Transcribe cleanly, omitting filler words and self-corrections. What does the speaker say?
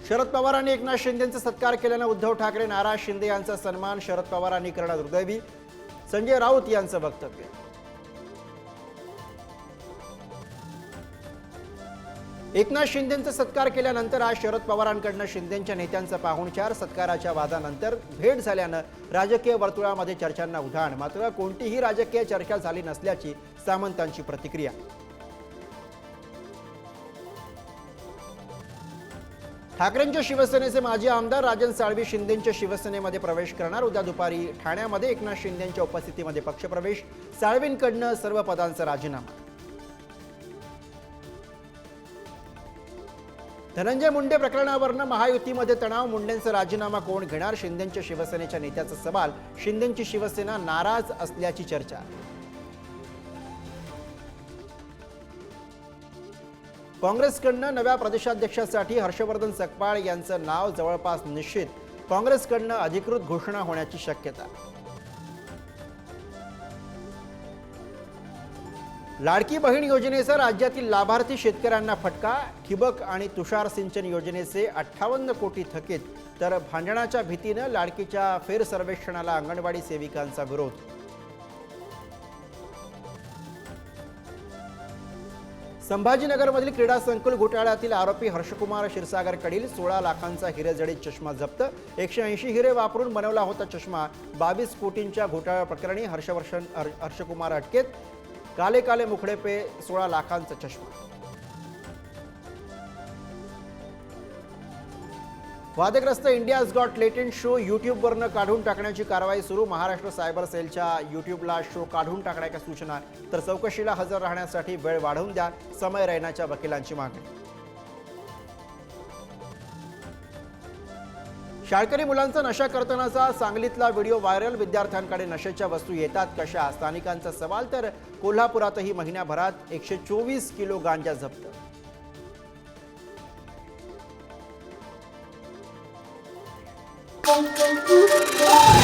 शरद पवारांनी एकनाथ शिंदेंचा सत्कार केल्याने उद्धव ठाकरे नाराज, शिंदे यांचा सन्मान शरद पवारांनी करणं दुर्दैवी, संजय राऊत यांचं वक्तव्य. एकनाथ शिंदेंचा सत्कार केल्यानंतर आज शरद पवारांकडून शिंदेंच्या नेत्यांचा पाहुणचार. सत्काराच्या वादानंतर भेट झाल्यानं राजकीय वर्तुळामध्ये चर्चांना उधाण, मात्र कोणतीही राजकीय चर्चा झाली नसल्याची सामंतांची प्रतिक्रिया. ठाकरेंच्या शिवसेनेचे माजी आमदार राजन साळवी शिंदेंच्या शिवसेनेमध्ये प्रवेश करणार. उद्या दुपारी ठाण्यामध्ये एकनाथ शिंदेंच्या उपस्थितीमध्ये पक्षप्रवेश, साळवींकडून सर्व पदांचा राजीनामा. धनंजय मुंडे प्रकरणावरनं महायुतीमध्ये तणाव, मुंडेंचा राजीनामा कोण घेणार? शिंदेंच्या शिवसेनेच्या नेत्याचा सवाल. शिंदेंची शिवसेना नाराज असल्याची चर्चा. काँग्रेसकडून नव्या प्रदेशाध्यक्षासाठी हर्षवर्धन सकपाळ यांचं नाव जवळपास निश्चित. काँग्रेसकडून अधिकृत घोषणा होण्याची शक्यता. लाडकी बहीण योजनेचा राज्यातील लाभार्थी शेतकऱ्यांना फटका. ठिबक आणि तुषार सिंचन योजनेचे 58 कोटी थकीत, तर भांडणाच्या भीतीनं लाडकीच्या फेरसर्वेक्षणाला अंगणवाडी सेविकांचा विरोध. संभाजीनगरमधील क्रीडा संकुल घोटाळ्यातील आरोपी हर्षकुमार क्षीरसागरकडील 16 लाखांचा हिरेजडित चष्मा जप्त. 180 हिरे वापरून बनवला होता चष्मा. 22 कोटींच्या घोटाळा प्रकरणी हर्षकुमार अटकेत. काले काले मुखडे पे 16 लाखांचा चष्मा. वादग्रस्त इंडियाज गॉट लेटेंट शो यूट्यूबवरनं काढून टाकण्याची कारवाई सुरू. महाराष्ट्र सायबर सेलच्या यूट्यूबला शो काढून टाकण्याच्या सूचना, तर चौकशीला हजर राहण्यासाठी वेळ वाढवून द्या, समय रैनाच्या वकिलांची मागणी. शाळकरी मुलांचा नशा करतानाचा सांगलीतला व्हिडिओ व्हायरल. विद्यार्थ्यांकडे नशेच्या वस्तू येतात कशा? स्थानिकांचा सवाल. तर कोल्हापुरातही महिन्याभरात 124 किलो गांजा जप्त. Thank you.